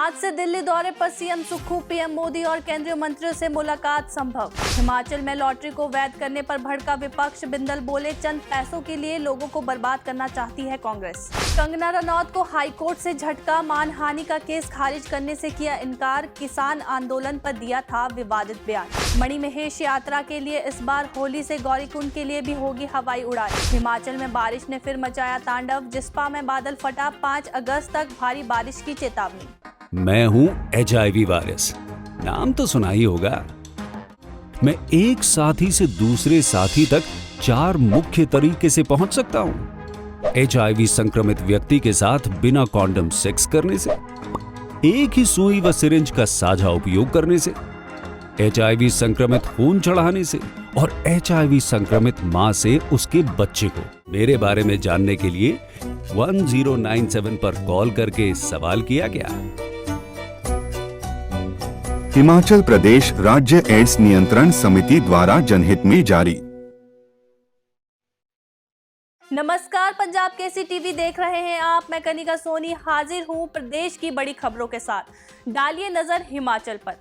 आज से दिल्ली दौरे पर सीएम सुक्खू, पीएम मोदी और केंद्रीय मंत्रियों से मुलाकात संभव। हिमाचल में लॉटरी को वैध करने पर भड़का विपक्ष, बिंदल बोले चंद पैसों के लिए लोगों को बर्बाद करना चाहती है कांग्रेस। कंगना रनौत को हाईकोर्ट से झटका, मानहानि का केस खारिज करने से किया इनकार, किसान आंदोलन पर दिया था विवादित बयान। मणिमहेश यात्रा के लिए इस बार होली से गौरीकुंड के लिए भी होगी हवाई उड़ान। हिमाचल में बारिश ने फिर मचाया तांडव, जिस्पा में बादल फटा, 5 अगस्त तक भारी बारिश की चेतावनी। मैं हूं HIV वायरस, नाम तो सुना ही होगा। मैं एक साथी से दूसरे साथी तक 4 मुख्य तरीके से पहुंच सकता हूं। HIV संक्रमित व्यक्ति के साथ बिना कॉन्डम सेक्स करने से, एक ही सुई व सिरिंज का साझा उपयोग करने से, HIV संक्रमित खून चढ़ाने से और HIV संक्रमित मां से उसके बच्चे को। मेरे बारे में जानने के लिए 1097 पर कॉल करके सवाल किया गया। हिमाचल प्रदेश राज्य एड्स नियंत्रण समिति द्वारा जनहित में जारी। नमस्कार, पंजाब केसरी टीवी देख रहे हैं आप। मैं कनिका सोनी हाजिर हूं प्रदेश की बड़ी खबरों के साथ। डालिए नजर हिमाचल पर।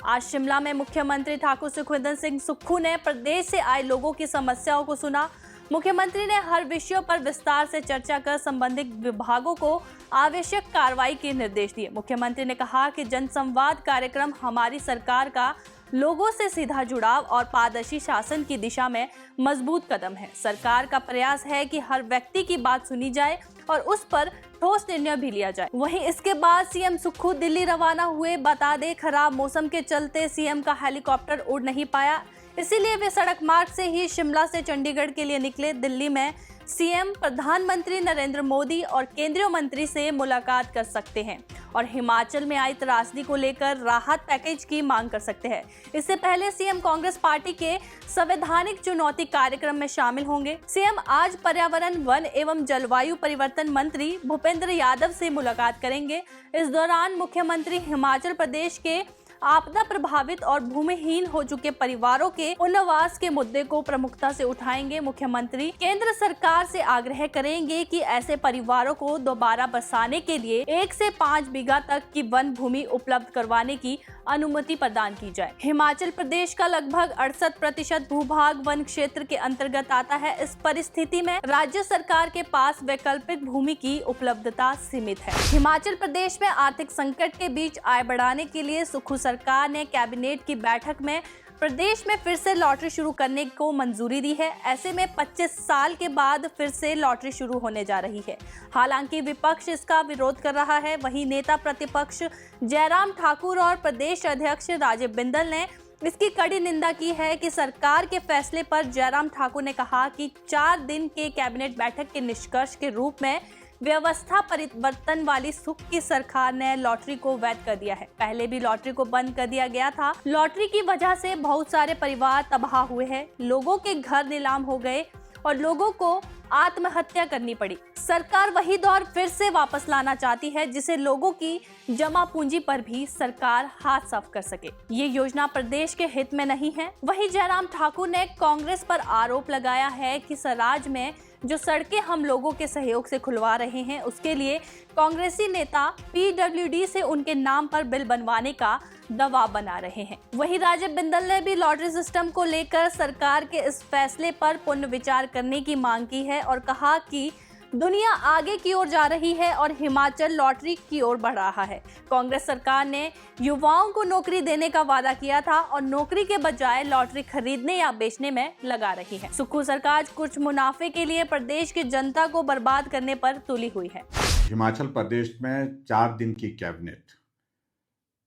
आज शिमला में मुख्यमंत्री ठाकुर सुखविंदर सिंह सुक्खू ने प्रदेश से आए लोगों की समस्याओं को सुना। मुख्यमंत्री ने हर विषयों पर विस्तार से चर्चा कर संबंधित विभागों को आवश्यक कार्रवाई के निर्देश दिए। मुख्यमंत्री ने कहा कि जनसंवाद कार्यक्रम हमारी सरकार का लोगों से सीधा जुड़ाव और पारदर्शी शासन की दिशा में मजबूत कदम है। सरकार का प्रयास है कि हर व्यक्ति की बात सुनी जाए और उस पर ठोस निर्णय भी लिया जाए। वहीं इसके बाद सीएम सुक्खू दिल्ली रवाना हुए। बता दें, खराब मौसम के चलते सीएम का हेलीकॉप्टर उड़ नहीं पाया, इसीलिए वे सड़क मार्ग से ही शिमला से चंडीगढ़ के लिए निकले। दिल्ली में सीएम प्रधानमंत्री नरेंद्र मोदी और केंद्रीय मंत्री से मुलाकात कर सकते हैं और हिमाचल में आई त्रासदी को लेकर राहत पैकेज की मांग कर सकते हैं। इससे पहले सीएम कांग्रेस पार्टी के संवैधानिक चुनौती कार्यक्रम में शामिल होंगे। सीएम आज पर्यावरण, वन एवं जलवायु परिवर्तन मंत्री भूपेंद्र यादव से मुलाकात करेंगे। इस दौरान मुख्यमंत्री हिमाचल प्रदेश के आपदा प्रभावित और भूमिहीन हो चुके परिवारों के पुनर्वास के मुद्दे को प्रमुखता से उठाएंगे। मुख्यमंत्री केंद्र सरकार से आग्रह करेंगे कि ऐसे परिवारों को दोबारा बसाने के लिए 1 से 5 बीघा तक की वन भूमि उपलब्ध करवाने की अनुमति प्रदान की जाए। हिमाचल प्रदेश का लगभग 68% भूभाग वन क्षेत्र के अंतर्गत आता है। इस परिस्थिति में राज्य सरकार के पास वैकल्पिक भूमि की उपलब्धता सीमित है। हिमाचल प्रदेश में आर्थिक संकट के बीच आय बढ़ाने के लिए सुक्खू सरकार ने कैबिनेट की बैठक में प्रदेश में फिर से लॉटरी शुरू करने को मंजूरी दी है। ऐसे में 25 साल के बाद फिर से लॉटरी शुरू होने जा रही है। हालांकि विपक्ष इसका विरोध कर रहा है। वहीं नेता प्रतिपक्ष जयराम ठाकुर और प्रदेश अध्यक्ष राजीव बिंदल ने इसकी कड़ी निंदा की है कि सरकार के फैसले पर जयराम ठाकुर ने कहा कि 4 दिन के कैबिनेट बैठक के निष्कर्ष के रूप में व्यवस्था परिवर्तन वाली सुख की सरकार ने लॉटरी को वैध कर दिया है। पहले भी लॉटरी को बंद कर दिया गया था। लॉटरी की वजह से बहुत सारे परिवार तबाह हुए हैं, लोगों के घर नीलाम हो गए और लोगों को आत्महत्या करनी पड़ी। सरकार वही दौर फिर से वापस लाना चाहती है जिसे लोगों की जमा पूंजी पर भी सरकार हाथ साफ कर सके। ये योजना प्रदेश के हित में नहीं है। वहीं जयराम ठाकुर ने कांग्रेस पर आरोप लगाया है कि स्वराज में जो सड़कें हम लोगों के सहयोग से खुलवा रहे हैं उसके लिए कांग्रेसी नेता PWD से उनके नाम पर बिल बनवाने का दबाव बना रहे हैं। वहीं राजीव बिंदल ने भी लॉटरी सिस्टम को लेकर सरकार के इस फैसले पर पुनर्विचार करने की मांग की है और कहा कि दुनिया आगे की ओर जा रही है और हिमाचल लॉटरी की ओर बढ़ रहा है। कांग्रेस सरकार ने युवाओं को नौकरी देने का वादा किया था और नौकरी के बजाय लॉटरी खरीदने या बेचने में लगा रही है। सुक्खू सरकार कुछ मुनाफे के लिए प्रदेश की जनता को बर्बाद करने पर तुली हुई है। हिमाचल प्रदेश में 4 दिन की कैबिनेट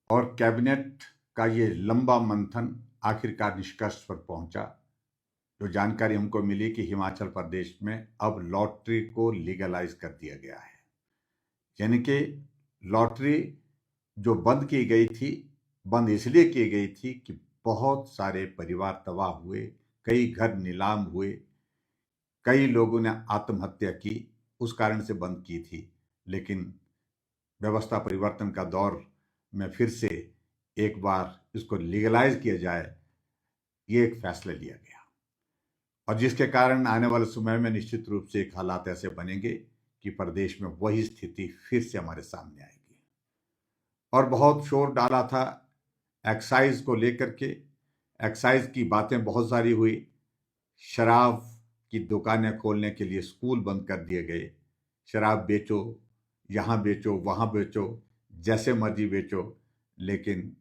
और कैबिनेट का ये लंबा मंथन आखिरकार निष्कर्ष पर पहुंचा। जो जानकारी हमको मिली कि हिमाचल प्रदेश में अब लॉटरी को लीगलाइज कर दिया गया है, यानी कि लॉटरी जो बंद की गई थी, बंद इसलिए की गई थी कि बहुत सारे परिवार तबाह हुए, कई घर नीलाम हुए, कई लोगों ने आत्महत्या की, उस कारण से बंद की थी। लेकिन व्यवस्था परिवर्तन का दौर में फिर से एक बार इसको लीगलाइज किया जाए ये एक फैसला लिया गया और जिसके कारण आने वाले समय में निश्चित रूप से एक हालात ऐसे बनेंगे कि प्रदेश में वही स्थिति फिर से हमारे सामने आएगी। और बहुत शोर डाला था एक्साइज को लेकर के, एक्साइज की बातें बहुत सारी हुई, शराब की दुकानें खोलने के लिए स्कूल बंद कर दिए गए, शराब बेचो, यहाँ बेचो, वहाँ बेचो, जैसे मर्जी बेचो, लेकिन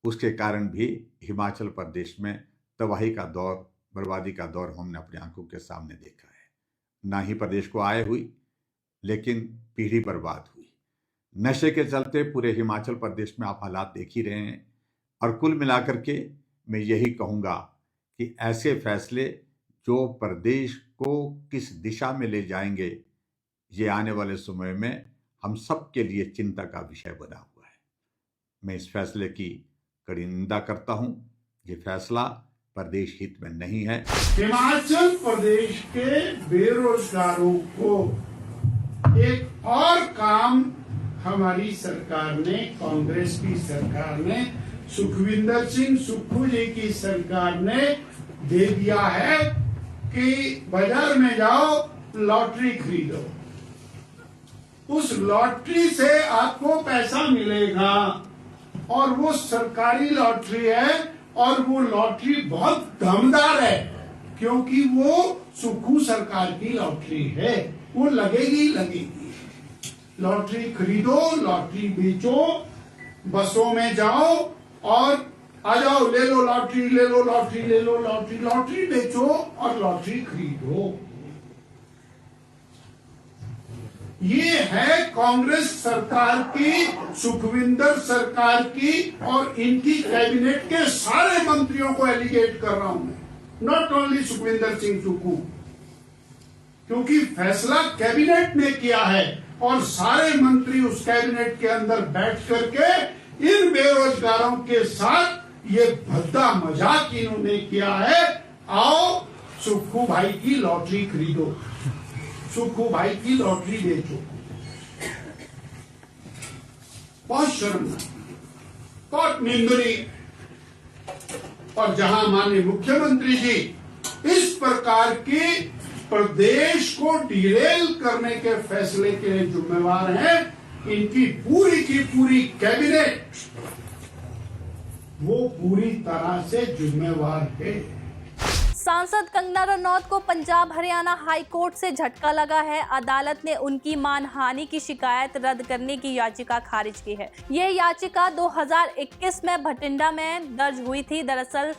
उसके कारण भी हिमाचल प्रदेश में तबाही का दौर, बर्बादी का दौर हमने अपनी आंखों के सामने देखा है। ना ही प्रदेश को आय हुई लेकिन पीढ़ी बर्बाद हुई। नशे के चलते पूरे हिमाचल प्रदेश में आप हालात देख ही रहे हैं। और कुल मिलाकर के मैं यही कहूँगा कि ऐसे फैसले जो प्रदेश को किस दिशा में ले जाएंगे, ये आने वाले समय में हम सब के लिए चिंता का विषय बना हुआ है। मैं इस फैसले की कड़ी निंदा करता हूँ। ये फैसला प्रदेश हित में नहीं है। हिमाचल प्रदेश के बेरोजगारों को एक और काम हमारी सरकार ने, कांग्रेस की सरकार ने, सुखविंदर सिंह सुक्खू जी की सरकार ने दे दिया है कि बाजार में जाओ, लॉटरी खरीदो। उस लॉटरी से आपको पैसा मिलेगा और वो सरकारी लॉटरी है और वो लॉटरी बहुत दमदार है क्योंकि वो सुक्खू सरकार की लॉटरी है। वो लगेगी लगेगी। लॉटरी खरीदो, लॉटरी बेचो, बसों में जाओ और आ जाओ, ले लो लॉटरी, ले लो लॉटरी, ले लो लॉटरी, लॉटरी बेचो और लॉटरी खरीदो। ये है कांग्रेस सरकार की, सुखविंदर सरकार की और इनकी कैबिनेट के सारे मंत्रियों को एलिगेट कर रहा हूं मैं, नॉट ओनली सुखविंदर सिंह सुक्खू, क्योंकि फैसला कैबिनेट ने किया है और सारे मंत्री उस कैबिनेट के अंदर बैठ करके इन बेरोजगारों के साथ ये भद्दा मजाक इन्होंने किया है। आओ सुक्खू भाई की लॉटरी खरीदो, सुक्खू भाई की लॉटरी बेचो। बहुत शर्मनाक, बहुत निंदनीय। और जहां माननीय मुख्यमंत्री जी इस प्रकार की प्रदेश को डिरेल करने के फैसले के लिए जिम्मेवार हैं, इनकी पूरी की पूरी कैबिनेट वो पूरी तरह से जिम्मेवार है। सांसद कंगना रनौत को पंजाब हरियाणा हाई कोर्ट से झटका लगा है। अदालत ने उनकी मानहानि की शिकायत रद्द करने की याचिका खारिज की है। यह याचिका 2021 में भटिंडा में दर्ज हुई थी। दरअसल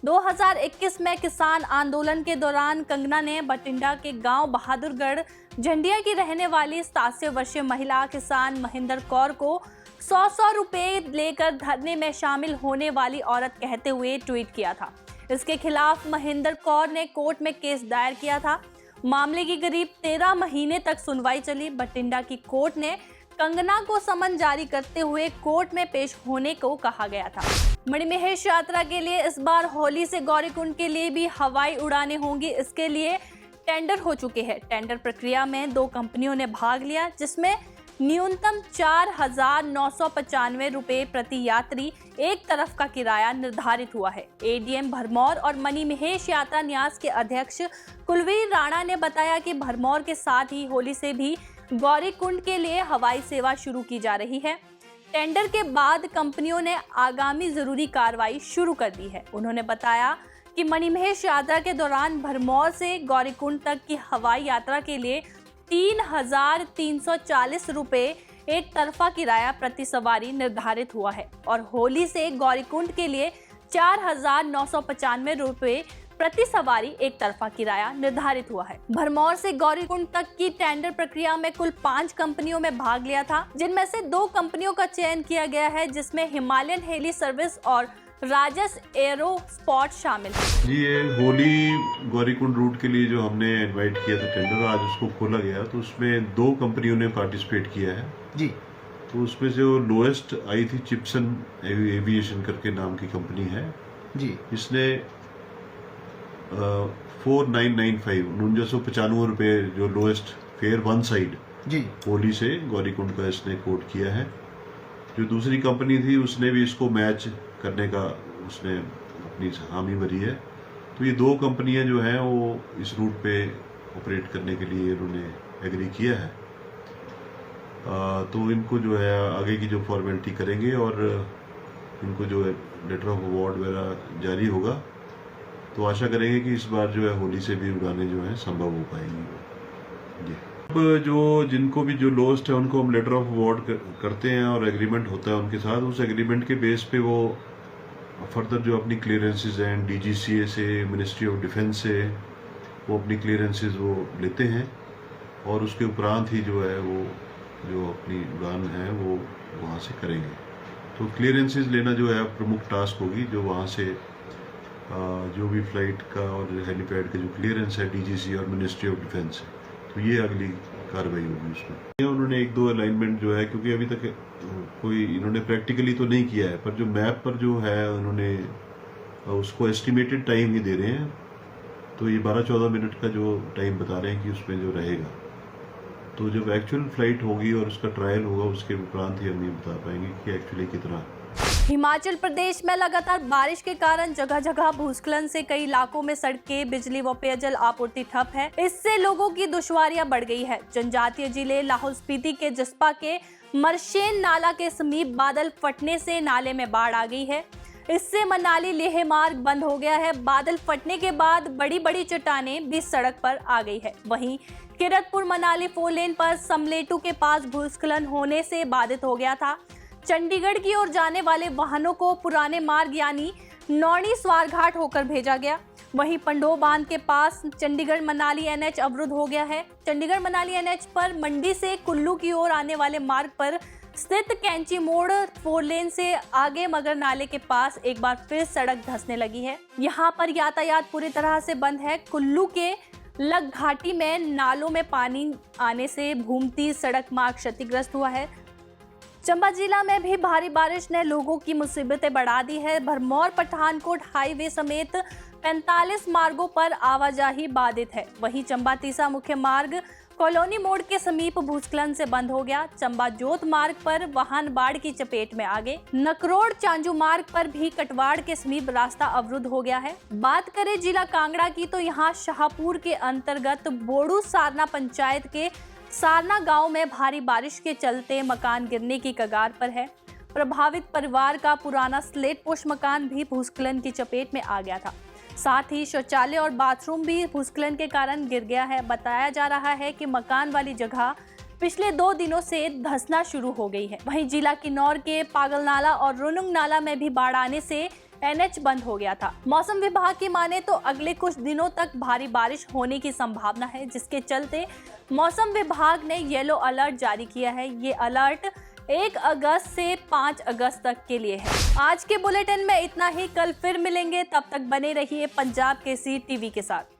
2021 में किसान आंदोलन के दौरान कंगना ने भटिंडा के गांव बहादुरगढ़ झंडिया की रहने वाली 87 वर्षीय महिला किसान महेंद्र कौर को 100 रुपए लेकर धरने में शामिल होने वाली औरत कहते हुए ट्वीट किया था। इसके खिलाफ महेंद्र कौर ने कोर्ट में केस दायर किया था। मामले की करीब 13 महीने तक सुनवाई चली। भटिंडा की कोर्ट ने कंगना को समन जारी करते हुए कोर्ट में पेश होने को कहा गया था। मणिमहेश यात्रा के लिए इस बार होली से गौरीकुंड के लिए भी हवाई उड़ानें होंगी। इसके लिए टेंडर हो चुके हैं। टेंडर प्रक्रिया में 2 कंपनियों ने भाग लिया, जिसमें न्यूनतम 4,995 रुपए प्रति यात्री एक तरफ का किराया निर्धारित हुआ है। एडीएम भरमौर और मणिमहेश यात्रा न्यास के अध्यक्ष कुलवीर राणा ने बताया कि भरमौर के साथ ही होली से भी गौरीकुंड के लिए हवाई सेवा शुरू की जा रही है। टेंडर के बाद कंपनियों ने आगामी जरूरी कार्रवाई शुरू कर दी है। उन्होंने बताया कि मणिमहेश यात्रा के दौरान भरमौर से गौरीकुंड तक की हवाई यात्रा के लिए 3,340 रुपए एक तरफा किराया प्रति सवारी निर्धारित हुआ है और होली से गौरीकुंड के लिए 4,995 रुपए प्रति सवारी एक तरफा किराया निर्धारित हुआ है। भरमौर से गौरीकुंड तक की टेंडर प्रक्रिया में कुल 5 कंपनियों में भाग लिया था, जिनमें से 2 कंपनियों का चयन किया गया है, जिसमें हिमालयन हेली सर्विस और राजस एरो स्पॉट शामिल है। जी, ये होली गौरीकुंड रूट के लिए जो हमने इनवाइट किया था टेंडर, आज उसको खोला गया तो उसमें 2 कंपनियों ने पार्टिसिपेट किया है जी। तो उसमें जो लोएस्ट आई थी चिप्सन एविएशन करके नाम की कंपनी है जी। इसने 4995 रुपये जो लोएस्ट फेयर वन साइड जी होली से गौरीकुंड का इसने कोट किया है। जो दूसरी कंपनी थी उसने भी इसको मैच करने का उसने अपनी हामी भरी है। तो ये 2 कंपनियां जो हैं वो इस रूट पे ऑपरेट करने के लिए उन्होंने एग्री किया है। तो इनको जो है आगे की जो फॉर्मेलिटी करेंगे और इनको जो है लेटर ऑफ अवार्ड वगैरह जारी होगा, तो आशा करेंगे कि इस बार जो है होली से भी उड़ानें जो हैं संभव हो पाएंगी। जी, अब जो जिनको भी जो लोस्ट है उनको हम लेटर ऑफ अवार्ड करते हैं और एग्रीमेंट होता है उनके साथ। उस एग्रीमेंट के बेस पे वो फर्दर जो अपनी क्लियरेंसेज हैं DGCA से, मिनिस्ट्री ऑफ डिफेंस से, वो अपनी क्लियरेंसेज वो लेते हैं और उसके उपरांत ही जो है वो जो अपनी उड़ान है वो वहाँ से करेंगे। तो क्लियरेंसेस लेना जो है प्रमुख टास्क होगी, जो वहाँ से जो भी फ्लाइट का और हेलीपैड का जो क्लियरेंस है DGCA और मिनिस्ट्री ऑफ डिफेंस है, तो ये अगली कार्रवाई होगी उसमें। उन्होंने 1-2 अलाइनमेंट जो है, क्योंकि अभी तक कोई इन्होंने प्रैक्टिकली तो नहीं किया है, पर जो मैप पर जो है उन्होंने उसको एस्टिमेटेड टाइम ही दे रहे हैं। तो ये 12-14 मिनट का जो टाइम बता रहे हैं कि उसमें जो रहेगा, तो जब एक्चुअल फ्लाइट होगी और उसका ट्रायल होगा उसके उपरांत ही हम ये बता पाएंगे कि एक्चुअली कितना। हिमाचल प्रदेश में लगातार बारिश के कारण जगह जगह भूस्खलन से कई इलाकों में सड़कें, बिजली व पेयजल आपूर्ति ठप है। इससे लोगों की दुश्वारियां बढ़ गई है। जनजातीय जिले लाहौल स्पीति के जसपा के मरशेन नाला के समीप बादल फटने से नाले में बाढ़ आ गई है। इससे मनाली लेह मार्ग बंद हो गया है। बादल फटने के बाद बड़ी बड़ी चट्टानें भी सड़क पर आ गई है। वहीं किरतपुर मनाली 4 लेन पर समलेटू के पास भूस्खलन होने से बाधित हो गया था। चंडीगढ़ की ओर जाने वाले वाहनों को पुराने मार्ग यानी नौणी स्वारघाट होकर भेजा गया। वहीं पंडो बांध के पास चंडीगढ़ मनाली NH अवरुद्ध हो गया है। चंडीगढ़ मनाली NH पर मंडी से कुल्लू की ओर आने वाले मार्ग पर स्थित कैंची मोड़ 4 लेन से आगे मगर नाले के पास एक बार फिर सड़क धंसने लगी है। यहाँ पर यातायात पूरी तरह से बंद है। कुल्लू के लग घाटी में नालों में पानी आने से भूमती सड़क मार्ग क्षतिग्रस्त हुआ है। चंबा जिला में भी भारी बारिश ने लोगों की मुसीबतें बढ़ा दी है। भरमौर पठानकोट हाईवे समेत 45 मार्गों पर आवाजाही बाधित है। वहीं चंबा तीसा मुख्य मार्ग कॉलोनी मोड़ के समीप भूस्खलन से बंद हो गया। चंबा जोत मार्ग पर वाहन बाढ़ की चपेट में आ गए। नकरोड़ चांजू मार्ग पर भी कटवाड़ के समीप रास्ता अवरुद्ध हो गया है। बात करें जिला कांगड़ा की तो यहाँ शाहपुर के अंतर्गत बोड़ू सारना पंचायत के सारना गांव में भारी बारिश के चलते मकान गिरने की कगार पर है। प्रभावित परिवार का पुराना स्लेट पोश मकान भी भूस्खलन की चपेट में आ गया था। साथ ही शौचालय और बाथरूम भी भूस्खलन के कारण गिर गया है। बताया जा रहा है कि मकान वाली जगह पिछले 2 दिनों से धंसना शुरू हो गई है। वहीं जिला किन्नौर के पागल नाला और रुनुंग नाला में भी बाढ़ आने से NH बंद हो गया था। मौसम विभाग की माने तो अगले कुछ दिनों तक भारी बारिश होने की संभावना है, जिसके चलते मौसम विभाग ने येलो अलर्ट जारी किया है। ये अलर्ट 1 अगस्त से 5 अगस्त तक के लिए है। आज के बुलेटिन में इतना ही। कल फिर मिलेंगे, तब तक बने रहिए पंजाब केसरी टीवी के साथ।